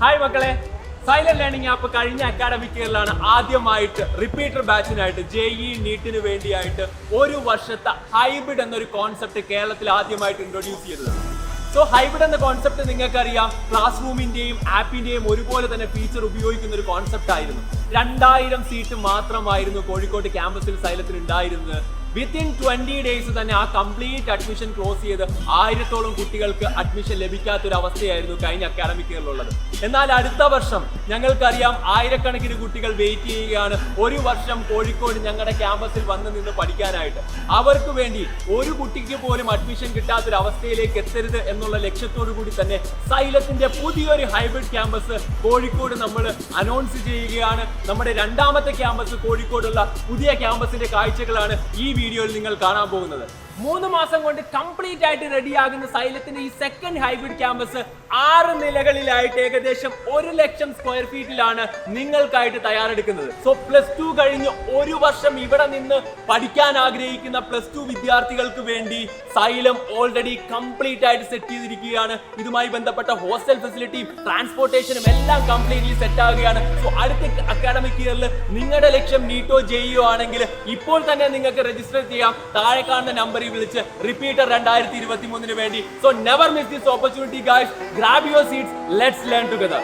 Hi Makale, Xylem Learning app കഴിഞ്ഞ academic ഇയറിലാണ് ആദ്യമായിട്ട് repeater ബാച്ചിനായിട്ട് JEE നീറ്റിന് വേണ്ടിയായിട്ട് ഒരു വർഷത്തെ ഹൈബ്രിഡ് എന്നൊരു കോൺസെപ്റ്റ് കേരളത്തിൽ ആദ്യമായിട്ട് ഇൻട്രൊഡ്യൂസ് ചെയ്തത്. സോ ഹൈബ്രിഡ് എന്ന കോൺസെപ്റ്റ് നിങ്ങൾക്കറിയാം, ക്ലാസ് റൂമിന്റെയും ആപ്പിന്റെയും ഒരുപോലെ തന്നെ ഫീച്ചർ ഉപയോഗിക്കുന്ന ഒരു കോൺസെപ്റ്റ് ആയിരുന്നു. 2000 സീറ്റ് മാത്രമായിരുന്നു കോഴിക്കോട് ക്യാമ്പസിൽ സൈലത്തിൽ ഉണ്ടായിരുന്നത്. വിത്തിൻ 20 ഡേയ്സ് തന്നെ ആ കംപ്ലീറ്റ് അഡ്മിഷൻ ക്ലോസ് ചെയ്ത് 1000ഓളം കുട്ടികൾക്ക് അഡ്മിഷൻ ലഭിക്കാത്തൊരു അവസ്ഥയായിരുന്നു കഴിഞ്ഞ അക്കാഡമിക് ഇയറിലുള്ളത്. എന്നാൽ അടുത്ത വർഷം ഞങ്ങൾക്കറിയാം ആയിരക്കണക്കിന് കുട്ടികൾ വെയിറ്റ് ചെയ്യുകയാണ് ഒരു വർഷം കോഴിക്കോട് ഞങ്ങളുടെ ക്യാമ്പസിൽ വന്ന് നിന്ന് പഠിക്കാനായിട്ട്. അവർക്ക് വേണ്ടി ഒരു കുട്ടിക്ക് പോലും അഡ്മിഷൻ കിട്ടാത്തൊരു അവസ്ഥയിലേക്ക് എത്തരുത് എന്നുള്ള ലക്ഷ്യത്തോടു കൂടി തന്നെ സൈലത്തിന്റെ പുതിയൊരു ഹൈബ്രിഡ് ക്യാമ്പസ് കോഴിക്കോട് നമ്മൾ അനൗൺസ് ചെയ്യുകയാണ്. നമ്മുടെ രണ്ടാമത്തെ ക്യാമ്പസ് കോഴിക്കോടുള്ള പുതിയ ക്യാമ്പസിന്റെ കാഴ്ചകളാണ് ഈ വീഡിയോയിൽ നിങ്ങൾ കാണാൻ പോകുന്നത്. 3 മാസം കൊണ്ട് കംപ്ലീറ്റ് ആയിട്ട് റെഡിയാകുന്ന സൈലത്തിന്റെ ഈ സെക്കൻഡ് ഹൈബ്രിഡ് ക്യാമ്പസ് 6 നിലകളിലായിട്ട് ഏകദേശം 1 ലക്ഷം സ്ക്വയർ ഫീറ്റിലാണ് നിങ്ങൾക്കായിട്ട് തയ്യാറെടുക്കുന്നത്. സോ +2 കഴിഞ്ഞ് ഒരു വർഷം ഇവിടെ നിന്ന് പഠിക്കാൻ ആഗ്രഹിക്കുന്ന +2 വിദ്യാർത്ഥികൾക്ക് വേണ്ടി സൈലം ഓൾറെഡി കംപ്ലീറ്റ് ആയിട്ട് സെറ്റ് ചെയ്തിരിക്കുകയാണ്. ഇതുമായി ബന്ധപ്പെട്ട ഹോസ്റ്റൽ ഫെസിലിറ്റിയും ട്രാൻസ്പോർട്ടേഷനും എല്ലാം കംപ്ലീറ്റ്ലി സെറ്റ് ആവുകയാണ്. സോ അടുത്ത അക്കാഡമിക് ഇയറിൽ നിങ്ങളുടെ ലക്ഷ്യം നീറ്റോ ജെഇഒ ആണെങ്കിൽ ഇപ്പോൾ തന്നെ നിങ്ങൾക്ക് രജിസ്റ്റർ ചെയ്യാം. താഴെ കാണുന്ന നമ്പറിൽ വിളിച്ച് റിപ്പീറ്റർ 2023 വേണ്ടി. So never miss this opportunity guys. Grab your seats. Let's learn together.